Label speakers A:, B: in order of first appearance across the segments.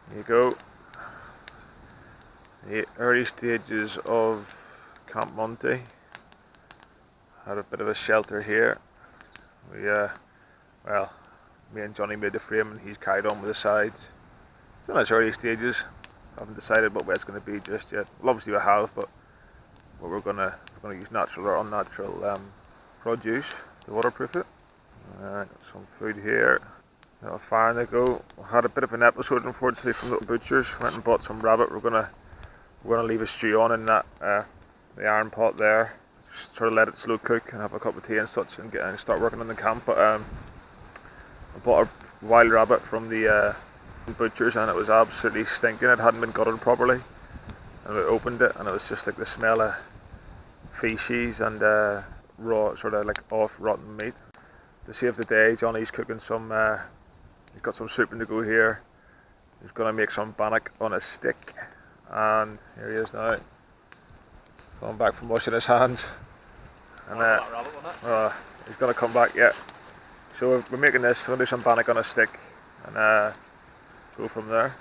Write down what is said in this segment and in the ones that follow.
A: There you go. The early stages of Camp Monty. Had a bit of a shelter here. Well, me and Johnny made the frame and he's carried on with the sides. Still in its early stages. Haven't decided what way it's going to be just yet. Well, obviously we have, but we're going to use natural or unnatural produce to waterproof it. Got some food here. Got a fire in the go. We had a bit of an episode, unfortunately, from the butchers. Went and bought some rabbit. We're gonna leave a stew on in that the iron pot there. Just sort of let it slow cook and have a cup of tea and such, and start working on the camp. But I bought a wild rabbit from the butchers, and it was absolutely stinking. It hadn't been gutted properly, and we opened it, and it was just like the smell of feces and raw, sort of like off rotten meat. To save the day, Johnny's cooking some. He's got some soup in the go here. He's going to make some bannock on a stick, and here he is now, going back from washing his hands. And he's going to come back yet. So we're making this. We're going to do some bannock on a stick, and go from there.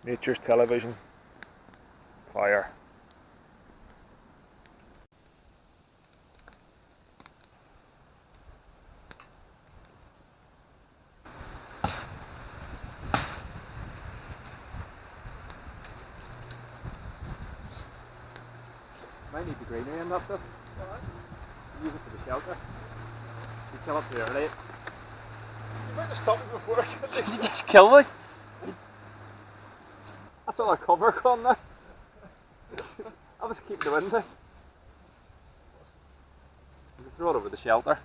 A: Nature's television. Fire.
B: Might need the greenery in that stuff. Use it for the shelter. You kill it too early.
A: You might have stopped me before I killed it.
B: You just kill me. That's all our cover gone now. I was keeping the wind in. You can throw it over the shelter.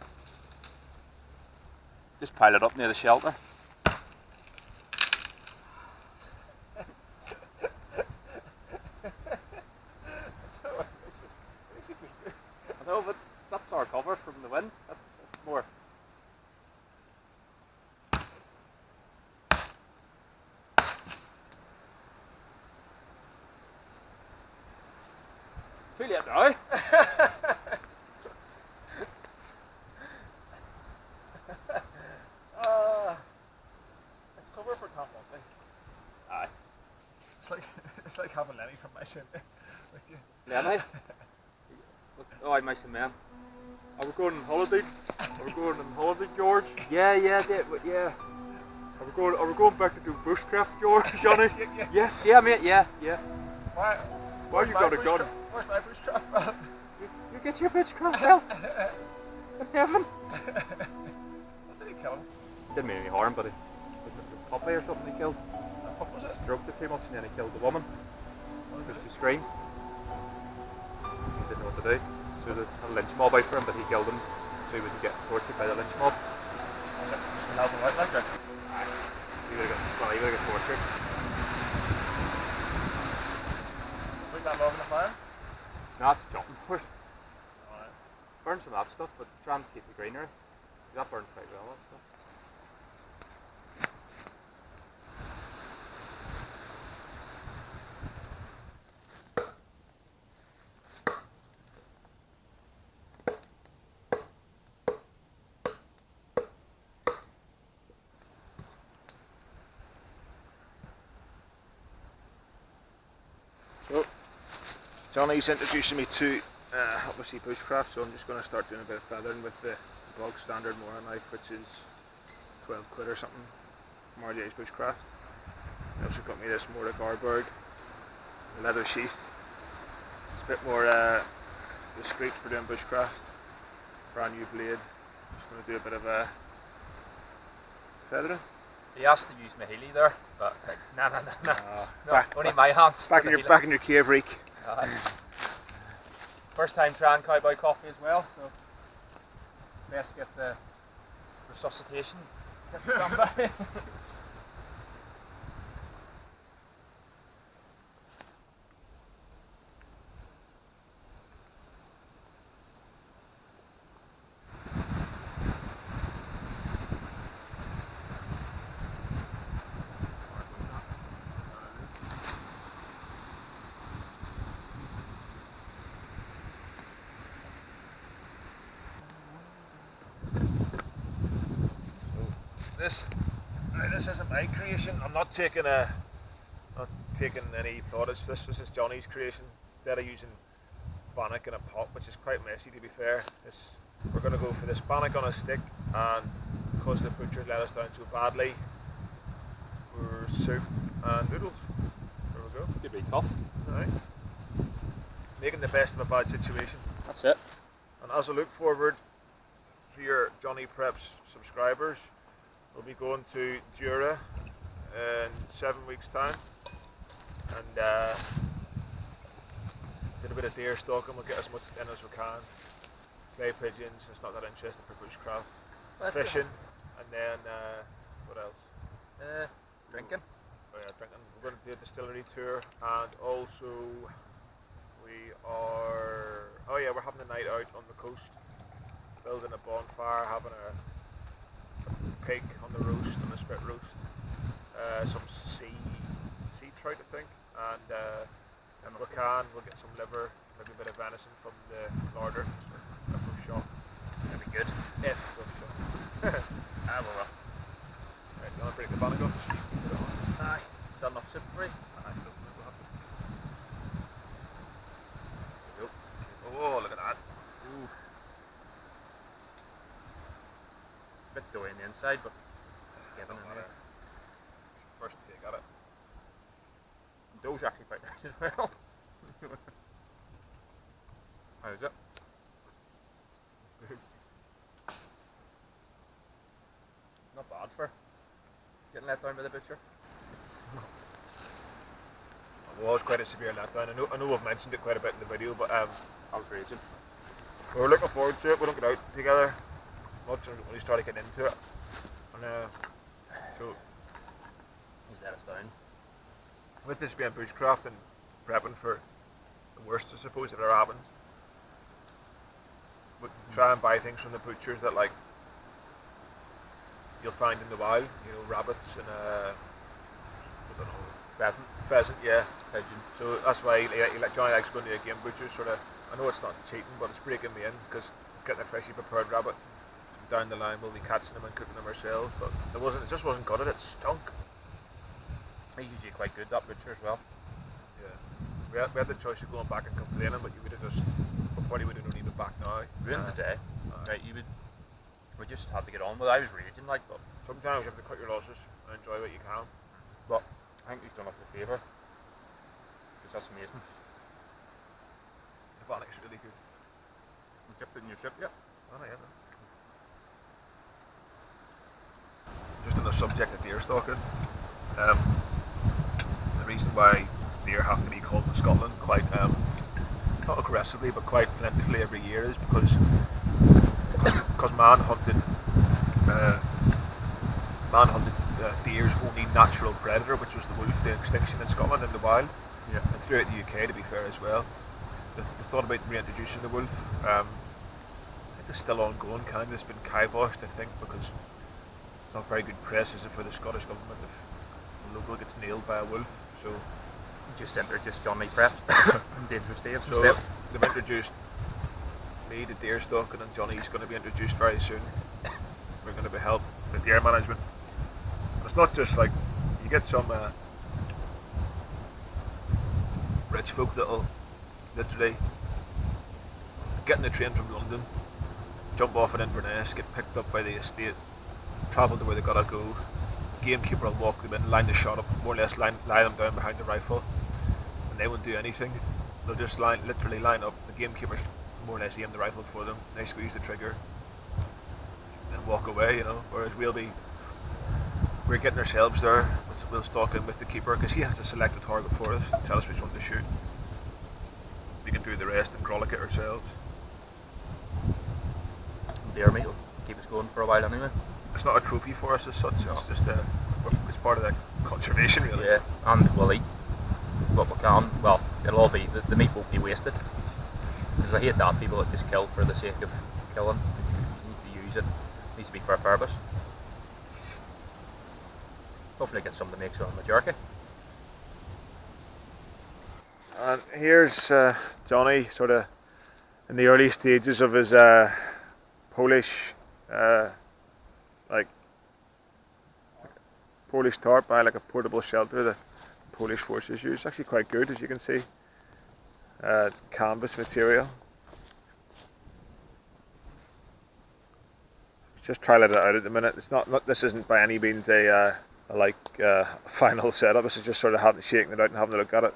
B: Just pile it up near the shelter. I know, but that's our cover from the wind. That's more. Too late now.
A: Cover for Camp Monty.
B: Aye.
A: It's like having Lenny from my shin with you.
B: Lenny? Oh, I miss him, man. Are we going on holiday? Are we going on holiday, George? Yeah. Are we going back to do bushcraft, George, Johnny? Yes, yeah, mate, yeah. Why you got a gun?
A: Where's my bushcraft belt?
B: You get your bushcraft belt? In heaven?
A: What did he kill him?
B: Didn't mean any harm, but it was a puppy or something he killed.
A: What was it?
B: Stroked it too much and then he killed the woman. Because she screamed. He didn't know what to do. So they had a lynch mob out for him, but he killed him so he wouldn't get tortured by the lynch mob.
A: Just an album out like that.
B: He would have got tortured.
A: Leave that log in the fire?
B: No, it's chopping for it.
A: Alright.
B: Burn some of that stuff, but try and keep the greenery. That burns quite well, that stuff.
A: So, Johnny's introducing me to obviously bushcraft, so I'm just going to start doing a bit of feathering with the bog standard Mora knife, which is 12 quid or something from RJ's Bushcraft. He also got me this Mora Garberg leather sheath. It's a bit more discreet for doing bushcraft. Brand new blade. Just going to do a bit of feathering.
B: He asked to use my healy there, but it's like, nah. No,
A: Back,
B: only my hands.
A: back in your cave, Reek.
B: First time trying cowboy coffee as well, so let's get the resuscitation. Get the done.
A: This isn't my creation. I'm not taking any plaudits. This is Johnny's creation. Instead of using bannock in a pot, which is quite messy to be fair, we're going to go for this bannock on a stick, and because the butcher let us down so badly, we're soup and noodles. There we go.
B: Could be tough.
A: Alright. Making the best of a bad situation.
B: That's it.
A: And as I look forward to your Johnny Preps subscribers, we'll be going to Jura in 7 weeks' time, and did a bit of deer stalking. We'll get as much in as we can. Clay pigeons. It's not that interesting for bushcraft. Fishing, and then what else?
B: Drinking.
A: Oh yeah, drinking. We're going to do a distillery tour, and also we're having a night out on the coast, building a bonfire, having a pig on the roast, on the spit roast, some sea trout I think, and if we can, we'll get some liver, maybe a bit of venison from the larder if we've shot.
B: That'd be good.
A: If we've shot.
B: Ah, well.
A: Right, you want to break the bannock off?
B: Aye. Is that enough soup for you?
A: Aye, so we'll have to. There we go. Oh, look at that.
B: Ooh. Bit doughy on the inside, but it's given in there.
A: First take at it.
B: The dough's actually quite nice as well. How is it? Not bad for getting let down by the butcher.
A: It was quite a severe letdown. I know we've mentioned it quite a bit in the video, but
B: I was raging.
A: we're looking forward to it. We don't get out together much and we only started getting into it. And so
B: He's let us down.
A: with this being bushcraft and prepping for the worst, I suppose, that ever happens, we try and buy things from the butchers that like you'll find in the wild, you know, rabbits and I don't know, pheasant, yeah,
B: Pigeon.
A: So that's why Johnny likes going to a game butcher. Sort of, I know it's not cheating, but it's breaking me in because getting a freshly prepared rabbit down the line, we'll be catching them and cooking them ourselves. But it just wasn't gutted. It stunk.
B: He's usually quite good, that butcher as well.
A: Yeah, we had the choice of going back and complaining, but you would have just probably would have known even back now.
B: Ruined the day. Right, we just had to get on with it. I was raging like, but
A: sometimes you have to cut your losses and enjoy what you can.
B: But I think he's done us a favour. Because that's amazing.
A: The bannock's really good.
B: You dipped it in your ship yet?
A: Oh, yeah. Just on the subject of deer stalking, the reason why deer have to be called in Scotland quite, not aggressively, but quite plentifully every year is because man hunted deer's only natural predator, which was the wolf, the extinction in Scotland in the wild, and throughout the UK to be fair as well. They thought about reintroducing the wolf. I think it's still ongoing, kind of. It's been kiboshed, I think, because it's not very good press, is it, for the Scottish government if a local gets nailed by a wolf. So
B: Just introduced Johnny Preps in dangerous days.
A: So they've introduced me to deer stalking, and Johnny's going to be introduced very soon. We're going to be helping with deer management. And it's not just like you get some rich folk that'll literally get in the train from London, jump off at Inverness, get picked up by the estate, travel to where they gotta go. Gamekeeper will walk them in, line the shot up, more or less lie them down behind the rifle, and they won't do anything. They'll just literally line up. The gamekeeper more or less aim the rifle for them. They squeeze the trigger and walk away, you know. Whereas we'll be we're getting ourselves there. We'll stalk in with the keeper because he has to select a target for us, tell us which one to shoot. We can do the rest and frolic it ourselves.
B: Deer meat will keep us going for a while anyway.
A: It's not a trophy for us as such, no. It's just it's part of the conservation really.
B: Yeah, and we'll eat what we can. Well, it'll all be, the meat won't be wasted. Because I hate that people that just kill for the sake of killing. You need to use it. It needs to be for a purpose. Hopefully get someone to make some of the jerky.
A: And here's Johnny, sort of in the early stages of his Polish, like Polish tarp, like a portable shelter the Polish forces use. It's actually quite good, as you can see. It's canvas material. Just trialing it out at the minute. It's not. This isn't by any means a final setup. This is just sort of shaking it out and having a look at it.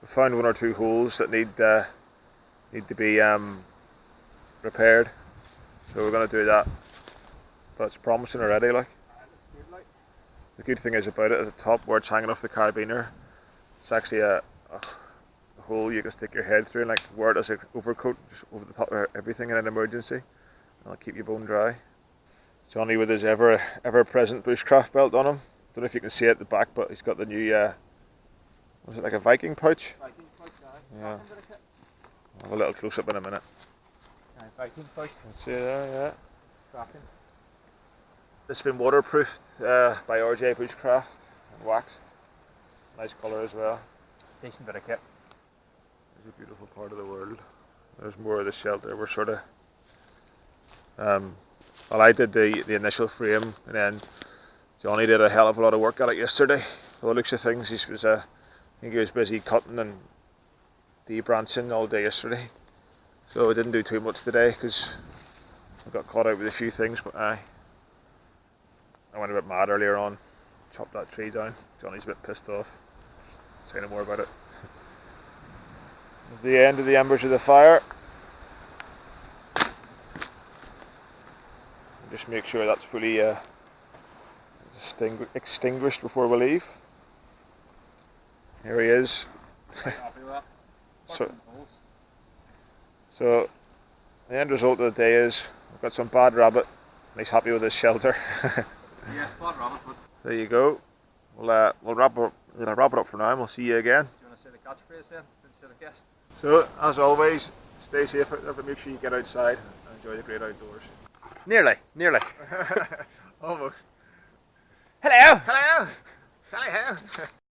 A: We found one or two holes that need to be repaired, so we're going to do that. But it's promising already. Like, the good thing is about it, at the top where it's hanging off the carabiner, it's actually a hole you can stick your head through and like wear it as an overcoat just over the top of everything in an emergency. And it'll keep you bone dry. Johnny with his ever present Bushcraft belt on him. Don't know if you can see it at the back, but he's got the new was it like a Viking pouch?
B: Viking pouch,
A: yeah. I'll have a little close up in a minute.
B: Viking pouch.
A: See there, yeah.
B: Cracking.
A: This has been waterproofed by RJ Bushcraft and waxed. Nice colour as well.
B: Decent bit of kit.
A: It's a beautiful part of the world. There's more of the shelter. We're sort of well, I did the initial frame, and then Johnny did a hell of a lot of work at it yesterday. By the looks of things, I think he was busy cutting and debranching all day yesterday. So I didn't do too much today because I got caught out with a few things. But I went a bit mad earlier on, chopped that tree down. Johnny's a bit pissed off. Say no more about it. At the end of the embers of the fire. Just make sure that's fully extinguished before we leave. Here he is. So the end result of the day is we've got some bad rabbit and he's happy with his shelter.
B: Yeah, bad rabbit, but
A: there you go. We'll wrap it up for now and we'll see you again.
B: do you want to say the catchphrase then instead of guest?
A: So as always, stay safe out there, but make sure you get outside and enjoy the great outdoors.
B: Nearly.
A: Almost.
B: Hello!
A: Hello! Hello!